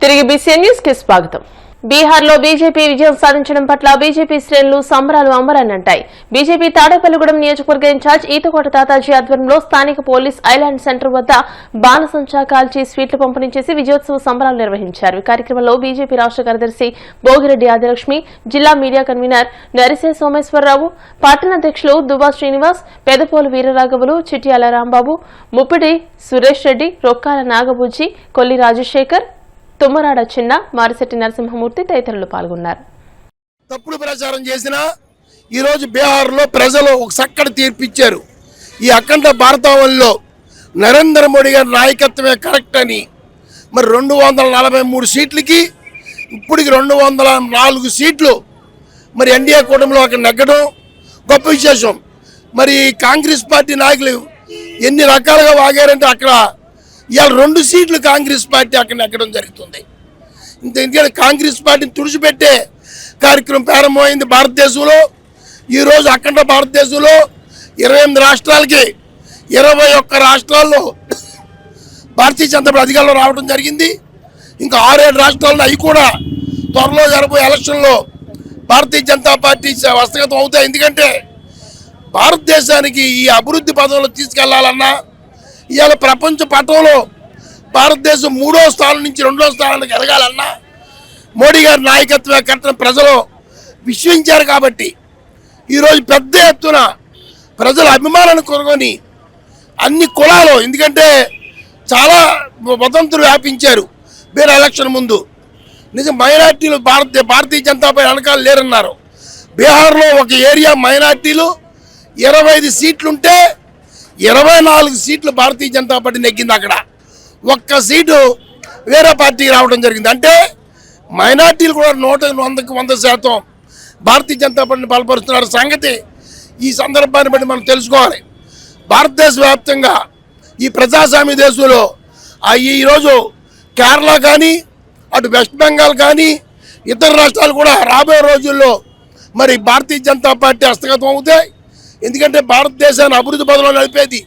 తిరిగి BCN news కి స్వాగతం. బీహార్లో బీజేపీ విజయం సాధించడం పట్ల బీజేపీ శ్రేణులు సంబరాలు అంబరాన్నంటాయి. బీజేపీ తాడేపల్లిగూడెం నియోజకవర్గ ఇన్ఛార్జ్ ఈతకోట తాతాజీ ఆధ్వర్యంలో స్థానిక పోలీస్ ఐలాండ్ సెంటర్ వద్ద బాణసంచా కాల్చి స్వీట్లు పంపిణీ చేసి విజయోత్సవ సంబరాలు నిర్వహించారు. ఈ కార్యక్రమంలో బీజేపీ రాష్ట్ర కార్యదర్శి భోగిరెడ్డి ఆదిలక్ష్మి, జిల్లా మీడియా కన్వీనర్ నరిసే సోమేశ్వరరావు, పట్టణ అధ్యక్షులు దువ్వా శ్రీనివాస్, పెదపోలు వీరరాఘవులు, చిట్యాల రాంబాబు, ముప్పిడి సురేష్ రెడ్డి, రొక్కాల నాగబుజ్జి, కొల్లి రాజశేఖర్, తుమ్మరాడ చిన్న, మారిశెట్టి నరసింహమూర్తి తదితరులు పాల్గొన్నారు. తప్పుడు ప్రచారం చేసిన ఈరోజు బీహార్లో ప్రజలు ఒక చక్కటి తీర్పిచ్చారు. ఈ అఖండ భారతావనిలో నరేంద్ర మోడీ గారి నాయకత్వమే కరెక్ట్ అని మరి 243 సీట్లకి ఇప్పటికి 204 సీట్లు మరి ఎన్డీఏ కూటమిలో అక్కడ నెగ్గడం గొప్ప విశేషం. మరి కాంగ్రెస్ పార్టీ నాయకులు ఎన్ని రకాలుగా వాగారంటే అక్కడ ఇవాళ 2 సీట్లు కాంగ్రెస్ పార్టీ అక్కడ ఎక్కడం జరుగుతుంది. ఎందుకంటే కాంగ్రెస్ పార్టీని తుడిచిపెట్టే కార్యక్రమం ప్రారంభమైంది భారతదేశంలో. ఈరోజు అఖండ భారతదేశంలో 28 రాష్ట్రాలకి 21 రాష్ట్రాల్లో భారతీయ జనతా పార్టీ అధికారంలో రావడం జరిగింది. ఇంకా 6-7 రాష్ట్రాల్లో అవి కూడా త్వరలో జరగబోయే ఎలక్షన్లో భారతీయ జనతా పార్టీ హస్తగతం అవుతాయి. ఎందుకంటే భారతదేశానికి ఈ అభివృద్ధి పదంలో తీసుకెళ్లాలన్నా ఇవాళ ప్రపంచ పటంలో భారతదేశం 3వ స్థానం నుంచి 2వ స్థానానికి ఎదగాలన్నా మోడీ గారి నాయకత్వ కట్టిన ప్రజలు విశ్వసించారు. కాబట్టి ఈరోజు పెద్ద ఎత్తున ప్రజల అభిమానాన్ని కొనుగొని అన్ని కులాలు, ఎందుకంటే చాలా వదంతులు వ్యాపించారు వేరే ఎలక్షన్ ముందు. నిజం మైనార్టీలు భారతీయ జనతా పార్టీ వెనకాల లేరన్నారు. బీహార్లో ఒక ఏరియా మైనార్టీలు 25 సీట్లుంటే 24 సీట్లు భారతీయ జనతా పార్టీ నెగ్గింది. అక్కడ 1 సీటు వేరే పార్టీకి రావడం జరిగింది. అంటే మైనార్టీలు కూడా 100% భారతీయ జనతా పార్టీని బలపరుస్తున్న సంగతి ఈ సందర్భాన్ని బట్టి మనం తెలుసుకోవాలి. భారతదేశ వ్యాప్తంగా ఈ ప్రజాస్వామ్య దేశంలో ఈరోజు కేరళ కానీ అటు వెస్ట్ బెంగాల్ కానీ ఇతర రాష్ట్రాలు కూడా రాబోయే రోజుల్లో మరి భారతీయ జనతా పార్టీ హస్తగతం అవుతాయి. ఎందుకంటే భారతదేశాన్ని అభివృద్ధి పదంలో నడిపేది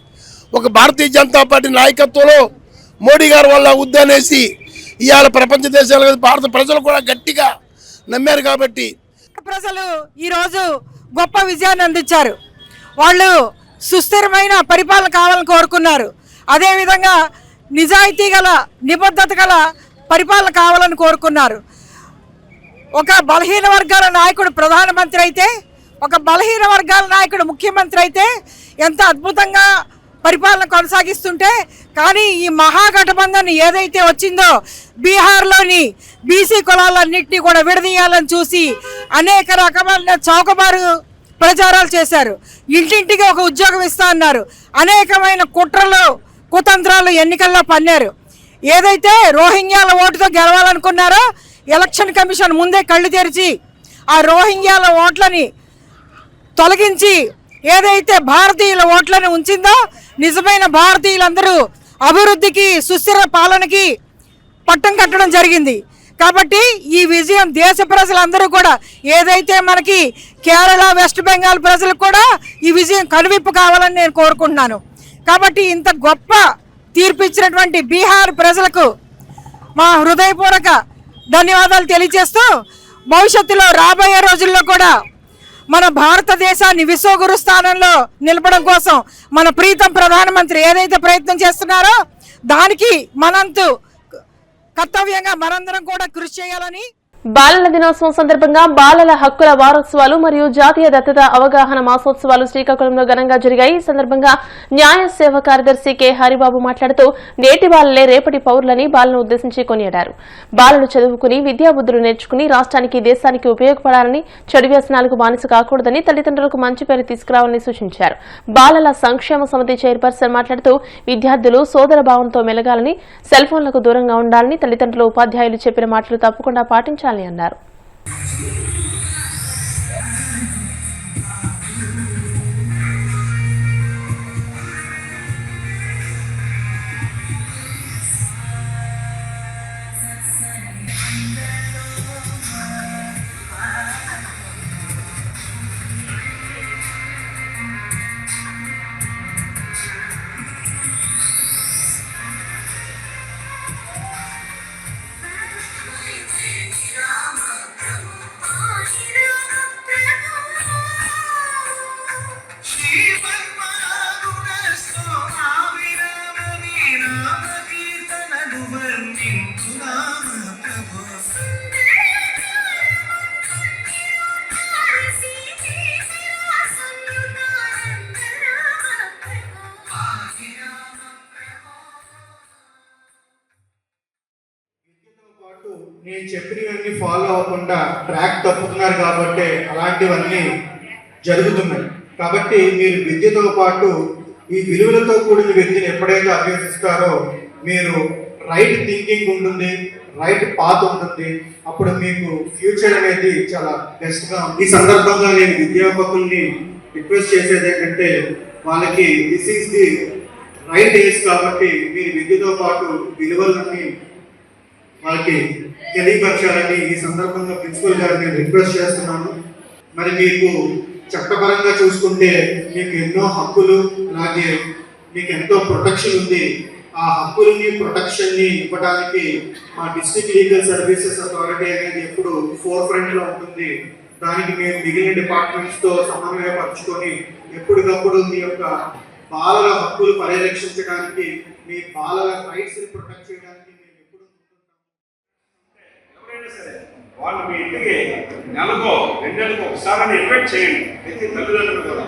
ఒక భారతీయ జనతా పార్టీ నాయకత్వంలో మోడీ గారి వల్ల ఉద్దనేసి ఇవాళ ప్రపంచ దేశాలు భారత ప్రజలు కూడా గట్టిగా నమ్మారు. కాబట్టి ప్రజలు ఈరోజు గొప్ప విజయాన్ని అందించారు. వాళ్ళు సుస్థిరమైన పరిపాలన కావాలని కోరుకున్నారు. అదేవిధంగా నిజాయితీ గల నిబద్ధత గల పరిపాలన కావాలని కోరుకున్నారు. ఒక బలహీన వర్గాల నాయకుడు ప్రధానమంత్రి అయితే, ఒక బలహీన వర్గాల నాయకుడు ముఖ్యమంత్రి అయితే ఎంత అద్భుతంగా పరిపాలన కొనసాగిస్తుంటే, కానీ ఈ మహాగఠబంధన్ ఏదైతే వచ్చిందో బీహార్లోని బీసీ కులాలన్నింటినీ కూడా విడదీయాలని చూసి అనేక రకమైన చౌకబారు ప్రచారాలు చేశారు. ఇంటింటికి ఒక ఉద్యోగం ఇస్తా అన్నారు. అనేకమైన కుట్రలు కుతంత్రాలు ఎన్నికల్లో పన్నారు. ఏదైతే రోహింగ్యాల ఓటుతో గెలవాలనుకున్నారో ఎలక్షన్ కమిషన్ ముందే కళ్ళు తెరిచి ఆ రోహింగ్యాల ఓట్లని తొలగించి ఏదైతే భారతీయుల ఓట్లను ఉంచిందో నిజమైన భారతీయులందరూ అభివృద్ధికి సుస్థిర పాలనకి పట్టం కట్టడం జరిగింది. కాబట్టి ఈ విజయం దేశ ప్రజలందరూ కూడా, ఏదైతే మనకి కేరళ వెస్ట్ బెంగాల్ ప్రజలకు కూడా ఈ విజయం కనువిప్పు కావాలని నేను కోరుకుంటున్నాను. కాబట్టి ఇంత గొప్ప తీర్పు ఇచ్చినటువంటి బీహార్ ప్రజలకు మా హృదయపూర్వక ధన్యవాదాలు తెలియజేస్తూ, భవిష్యత్తులో రాబోయే రోజుల్లో కూడా మన భారతదేశాన్ని విశ్వగురు స్థానంలో నిలపడం కోసం మన ప్రీతం ప్రధానమంత్రి ఏదైతే ప్రయత్నం చేస్తున్నారో దానికి మనంతు కర్తవ్యంగా మనందరం కూడా కృషి చేయాలని. బాలల దినోత్సవం సందర్భంగా బాలల హక్కుల వారోత్సవాలు మరియు జాతీయ దత్తత అవగాహన మాసోత్సవాలు శ్రీకాకుళంలో ఘనంగా జరిగాయి. ఈ సందర్భంగా న్యాయ సేవ కార్యదర్శి కె హరిబాబు మాట్లాడుతూ నేటి బాలలే రేపటి పౌరులని బాలను ఉద్దేశించి కొనియాడారు. బాలలు చదువుకుని విద్యాబుద్ధులు నేర్చుకుని రాష్ట్రానికి దేశానికి ఉపయోగపడాలని, చెడు వ్యసనాలకు బానిస కాకూడదని, తల్లిదండ్రులకు మంచి పేరు తీసుకురావాలని సూచించారు. బాలల సంక్షేమ సమితి చైర్పర్సన్ మాట్లాడుతూ విద్యార్థులు సోదర భావంతో మెలగాలని, సెల్ ఫోన్లకు దూరంగా ఉండాలని, తల్లిదండ్రులు ఉపాధ్యాయులు చెప్పిన మాటలు తప్పకుండా పాటించాలని అన్నారు. నేను చెప్పినవన్నీ ఫాలో అవ్వకుండా ట్రాక్ తప్పుతున్నారు కాబట్టి అలాంటివన్నీ జరుగుతున్నాయి. కాబట్టి మీరు విద్యతో పాటు ఈ విలువలతో కూడిన విద్యను ఎప్పుడైతే అభ్యసిస్తారో మీరు రైట్ థింకింగ్ ఉంటుంది, రైట్ పాత్ ఉంటుంది. అప్పుడు మీకు ఫ్యూచర్ అనేది చాలా బెస్ట్గా ఉంది. ఈ సందర్భంగా నేను విద్యార్థుల్ని రిక్వెస్ట్ చేసేది ఏంటంటే వాళ్ళకి this is the right age కాబట్టి మీరు విద్యతో పాటు విలువలని వాళ్ళకి తెలియపరచాలని ఈ సందర్భంగా ప్రిన్సిపల్ గారిని నేను రిక్వెస్ట్ చేస్తున్నాను. మరి మీకు చట్టపరంగా చూసుకుంటే మీకు ఎన్నో హక్కులు, అలాగే మీకు ఎంతో ప్రొటెక్షన్ ఉంది. ఆ హక్కులని ప్రొటెక్షన్ని ఇవ్వడానికి మా డిస్ట్రిక్ట్ లీగల్ సర్వీసెస్ అథారిటీ అనేది ఎప్పుడు ఫోర్ ఫ్రంట్ లో ఉంటుంది. దానికి మేము మిగిలిన డిపార్ట్మెంట్స్ తో సమన్వయపరచుకొని ఎప్పటికప్పుడు మీ యొక్క బాలల హక్కులు పరిరక్షించడానికి, మీ బాలల రైట్స్ ని ప్రొటెక్ట్ చేయడానికి మేము ఎప్పుడు ఎవరైనా సరే వాళ్ళు మీ ఇంటికి నెలకో 2 నెలలకు ఒకసారి ఇన్వైట్ చేయండి. ప్రతి తల్లిదండ్రులు కూడా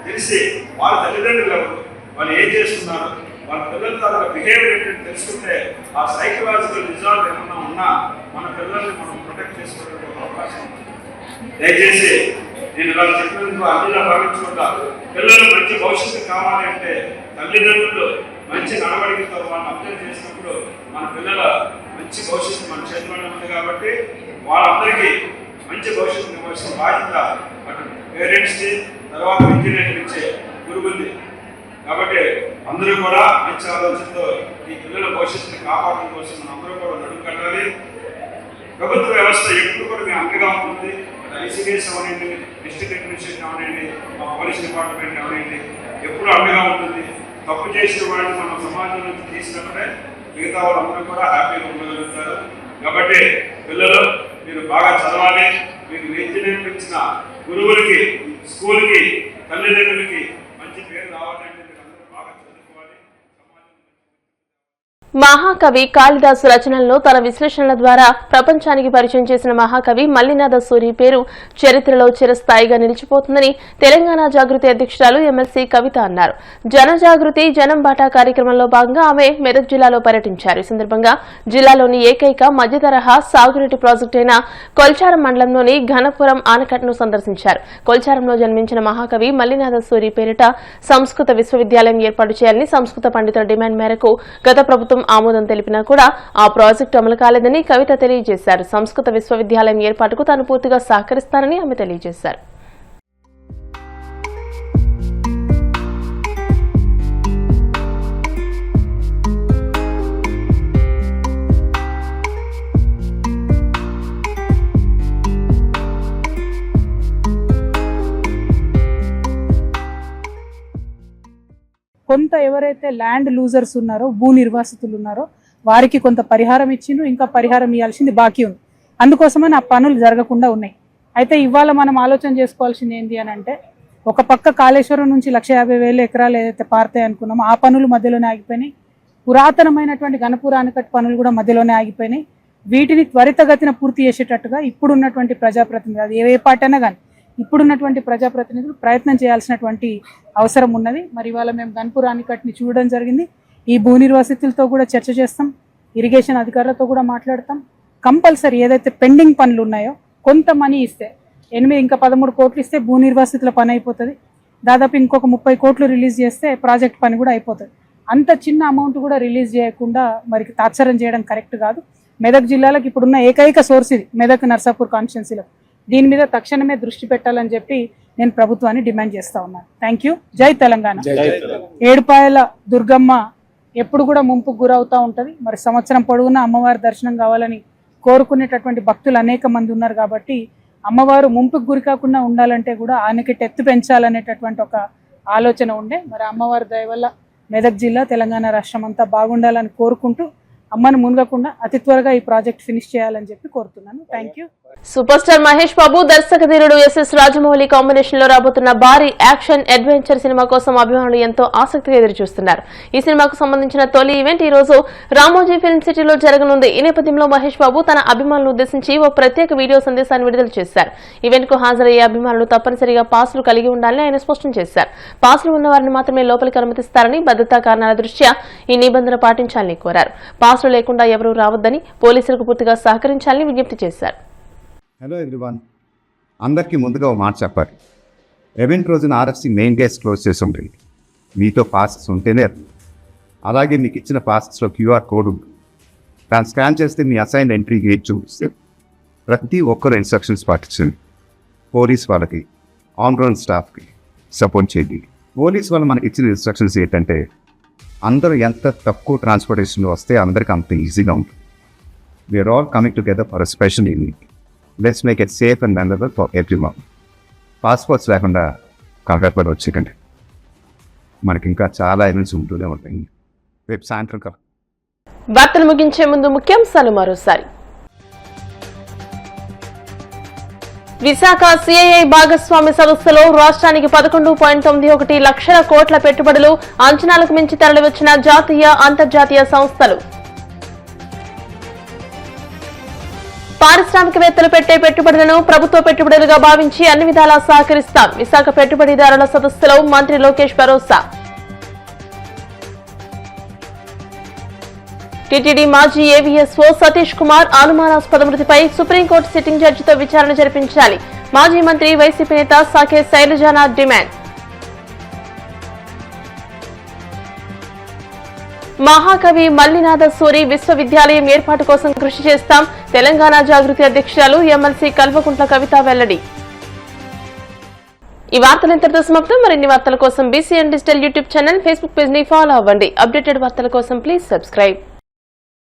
తెలిసి వాళ్ళ తల్లిదండ్రులు ఎవరు, వాళ్ళు ఏం చేస్తున్నారు, వాళ్ళ పిల్లల తాలూకా బిహేవియర్ ఏంటంటే తెలుసుకుంటే ఆ సైకలాజికల్ రిజాల్వ్ ఏమన్నా ఉన్నా మన పిల్లల్ని మనం ప్రొటెక్ట్ చేసుకోవడానికి అవకాశం ఉంది. దయచేసి నేను ఇలా చెప్పినందుకు అన్నిలా భావించకుండా పిల్లలు మంచి భవిష్యత్తు కావాలి అంటే తల్లిదండ్రులు మంచి నడవడికతో వాళ్ళని అర్థం చేసినప్పుడు మన పిల్లల మంచి భవిష్యత్తు మన చేతిలోనే ఉంది. కాబట్టి వాళ్ళందరికీ మంచి భవిష్యత్తు ఇవ్వాల్సిన బాధ్యత అటు పేరెంట్స్కి, తర్వాత ఇంజనీరింగ్ ఇచ్చే గురువుంది. కాబట్టి అందరూ కూడా మంచి ఆలోచనతో ఈ పిల్లల భవిష్యత్తుని కాపాడడం కోసం మనం అందరూ కూడా నడుము కట్టాలి. ప్రభుత్వ వ్యవస్థ ఎప్పుడు కూడా మీ అండగా ఉంటుంది. ఐసీడీఎస్ అవనండి, డిస్ట్రిక్ట్ అడ్మినిస్ట్రేషన్ అవనండి, మా పోలీస్ డిపార్ట్మెంట్ అవనండి, ఎప్పుడు అండగా ఉంటుంది. తప్పు చేసిన వాడిని మనం సమాజం నుంచి తీసినప్పుడే మిగతా వాళ్ళందరూ కూడా హ్యాపీగా ఉండగలుగుతారు. కాబట్టి పిల్లలు మీరు బాగా చదవాలి. మీకు విద్య నేర్పించిన గురువులకి, స్కూల్కి, తల్లిదండ్రులకి మంచి పేరు రావాలంటే మీరు అందరూ బాగా చదువుకోవాలి. మహాకవి కాళిదాసు రచనలను తన విశ్లేషణల ద్వారా ప్రపంచానికి పరిచయం చేసిన మహాకవి మల్లినాథ సూరి పేరు చరిత్రలో చిరస్థాయిగా నిలిచిపోతుందని తెలంగాణ జాగృతి అధ్యక్షురాలు ఎమ్మెల్సీ కవిత అన్నారు. జనజాగృతి జనం బాటా కార్యక్రమంలో భాగంగా ఆమె మెదక్ జిల్లాలో పర్యటించారు. ఈ సందర్భంగా జిల్లాలోని ఏకైక మధ్యతరహా సాగునీటి ప్రాజెక్టు అయిన కొల్చారం మండలంలోని ఘనపురం ఆనకట్టను సందర్శించారు. కొల్చారంలో జన్మించిన మహాకవి మల్లినాథ సూరి పేరిట సంస్కృత విశ్వవిద్యాలయం ఏర్పాటు చేయాలని సంస్కృత పండితుల డిమాండ్ మేరకు గత ప్రభుత్వం ఆమోదం తెలిపినా కూడా ఆ ప్రాజెక్టు అమలు కాలేదని కవిత తెలియజేశారు. సంస్కృత విశ్వవిద్యాలయం ఏర్పాటుకు తాను పూర్తిగా సహకరిస్తానని ఆమె తెలియజేశారు. కొంత ఎవరైతే ల్యాండ్ లూజర్స్ ఉన్నారో, భూ నిర్వాసితులు ఉన్నారో వారికి కొంత పరిహారం ఇచ్చిండ్రు, ఇంకా పరిహారం ఇవ్వాల్సింది బాకీ ఉంది. అందుకోసమని ఆ పనులు జరగకుండా ఉన్నాయి. అయితే ఇవాళ మనం ఆలోచన చేసుకోవాల్సింది ఏంటి అని అంటే, ఒక పక్క కాళేశ్వరం నుంచి 150,000 ఎకరాలు ఏదైతే పారుతాయి అనుకున్నామో ఆ పనులు మధ్యలోనే ఆగిపోయినాయి. పురాతనమైనటువంటి ఘనపుర ఆనకట్ట పనులు కూడా మధ్యలోనే ఆగిపోయినాయి. వీటిని త్వరితగతిన పూర్తి చేసేటట్టుగా ఇప్పుడున్నటువంటి ప్రజాప్రతినిధులు, అది ఏ పార్టీ అయినా కానీ ఇప్పుడున్నటువంటి ప్రజాప్రతినిధులు ప్రయత్నం చేయాల్సినటువంటి అవసరం ఉన్నది. మరి ఇవాళ మేము ఘనపుర ఆనకట్టని చూడడం జరిగింది. ఈ భూ నిర్వాసితులతో కూడా చర్చ చేస్తాం, ఇరిగేషన్ అధికారులతో కూడా మాట్లాడతాం. కంపల్సరీ ఏదైతే పెండింగ్ పనులు ఉన్నాయో కొంత మనీ ఇస్తే, 8 ఇంకా 13 కోట్లు ఇస్తే భూ నిర్వాసితుల పని అయిపోతుంది. దాదాపు ఇంకొక 30 కోట్లు రిలీజ్ చేస్తే ప్రాజెక్ట్ పని కూడా అయిపోతుంది. అంత చిన్న అమౌంట్ కూడా రిలీజ్ చేయకుండా మరి తాత్సరం చేయడం కరెక్ట్ కాదు. మెదక్ జిల్లాలకు ఇప్పుడున్న ఏకైక సోర్స్ ఇది, మెదక్ నర్సాపూర్ కాన్స్టిట్యున్సీలో. దీని మీద తక్షణమే దృష్టి పెట్టాలని చెప్పి నేను ప్రభుత్వాన్ని డిమాండ్ చేస్తా ఉన్నాను. Thank you. జై తెలంగాణ. ఏడుపాయల దుర్గమ్మ ఎప్పుడు కూడా ముంపుకు గురవుతూ ఉంటుంది. మరి సంవత్సరం పొడవునా అమ్మవారి దర్శనం కావాలని కోరుకునేటటువంటి భక్తులు అనేక మంది ఉన్నారు. కాబట్టి అమ్మవారు ముంపుకు గురి కాకుండా ఉండాలంటే కూడా ఆనకట్ట ఎత్తు పెంచాలనేటటువంటి ఒక ఆలోచన ఉండే. మరి అమ్మవారి దయ వల్ల మెదక్ జిల్లా, తెలంగాణ రాష్ట్రం అంతా బాగుండాలని కోరుకుంటూ అమ్మను మునగకుండా అతి త్వరగా ఈ ప్రాజెక్ట్ ఫినిష్ చేయాలని చెప్పి కోరుతున్నాను. Thank you. Super star Mahesh Babu దర్శకధీరుడు ఎస్ఎస్ రాజమౌళి కాంబినేషన్ లో రాబోతున్న భారీ యాక్షన్ అడ్వెంచర్ సినిమా కోసం అభిమానులు ఎంతో ఆసక్తిగా ఎదురుచూస్తున్నారు. ఈ సినిమాకు సంబంధించిన తొలి ఈవెంట్ ఈ రోజు రామోజీ ఫిల్మ్ సిటీలో జరగనుంది. ఈ నేపథ్యంలో మహేష్ బాబు తన అభిమానులను ఉద్దేశించి ఓ ప్రత్యేక వీడియో సందేశాన్ని విడుదల చేశారు. ఈవెంట్ కు హాజరయ్యే అభిమానులు తప్పనిసరిగా పాసులు కలిగి ఉండాలని ఆయన స్పష్టం చేశారు. పాసులు ఉన్న వారిని మాత్రమే లోపలికి అనుమతిస్తారని, భద్రతా కారణాల దృష్ట్యా ఈ నిబంధన పాటించాలని కోరారు. పాసులు లేకుండా ఎవరూ రావద్దని, పోలీసులకు పూర్తిగా సహకరించాలని విజ్ఞప్తి చేశారు. హలో ఎవ్రీవన్, అందరికీ ముందుగా ఒక మాట చెప్పాలి. ఈవెంట్ రోజున ఆర్ఎఫ్సి మెయిన్ గేట్స్ క్లోజ్ చేసి ఉంటుంది. మీతో పాసెస్ ఉంటేనే, అలాగే మీకు ఇచ్చిన పాసెస్లో క్యూఆర్ కోడ్ ఉంది. దాన్ని స్కాన్ చేస్తే మీ అసైన్ ఎంట్రీ గేట్ చూపిస్తుంది. ప్రతి ఒక్కరు ఇన్స్ట్రక్షన్స్ పాటించండి. పోలీస్ వాళ్ళకి, ఆన్ గ్రౌండ్ స్టాఫ్కి సపోర్ట్ చేయండి. పోలీస్ వాళ్ళు మనకి ఇచ్చిన ఇన్స్ట్రక్షన్స్ ఏంటంటే, అందరూ ఎంత తక్కువ ట్రాన్స్పోర్టేషన్లో వస్తే అందరికీ అంత ఈజీగా ఉంటుంది. We are all coming together for a special event. Let's make it safe and memorable for everyone. Passports లేకుండా కంగారు పడి వచ్చేకండి. మనకి ఇంకా చాలా ఈవెంట్స్ ఉంటూనే ఉంటాయి. రేపు సాయంత్రం వార్తలు ముగించే ముందు ముఖ్యాంశాలు మరోసారి. విశాఖ సిఐఐ భాగస్వామి సంస్థలో రాష్ట్రానికి 11.91 లక్షల కోట్ల పెట్టుబడులు, అంచనాలకు మించి తరలివచ్చిన జాతీయ, అంతర్జాతీయ సంస్థలు. పారిశ్రామికవేత్తలు పెట్టే పెట్టుబడులను ప్రభుత్వ పెట్టుబడులుగా భావించి అన్ని విధాలా సహకరిస్తాం. విశాఖ పెట్టుబడిదారుల సదస్సులో మంత్రి లోకేష్ భరోసా. టీటీడీ మాజీ ఏవీఎస్ఓ సతీష్ కుమార్ అనుమానాస్పద మృతిపై సుప్రీంకోర్టు సిట్టింగ్ జడ్జితో విచారణ జరిపించాలి. మాజీ మంత్రి వైసీపీ నేత సాకే శైలజానాథ్ డిమాండ్. మహాకవి మల్లినాథ సూరి విశ్వవిద్యాలయం ఏర్పాటు కోసం కృషి చేస్తాం. తెలంగాణ జాగృతి అధ్యక్షురాలు ఎమ్మెల్సీ కల్వకుంట్ల కవిత వెల్లడి. ఈ వార్తలు ఇంతటితో సమాప్తం. మరిన్ని వార్తల కోసం BCN digital YouTube channel, Facebook page ని ఫాలో అవ్వండి. అప్డేటెడ్ వార్తల కోసం ప్లీజ్ సబ్స్క్రైబ్.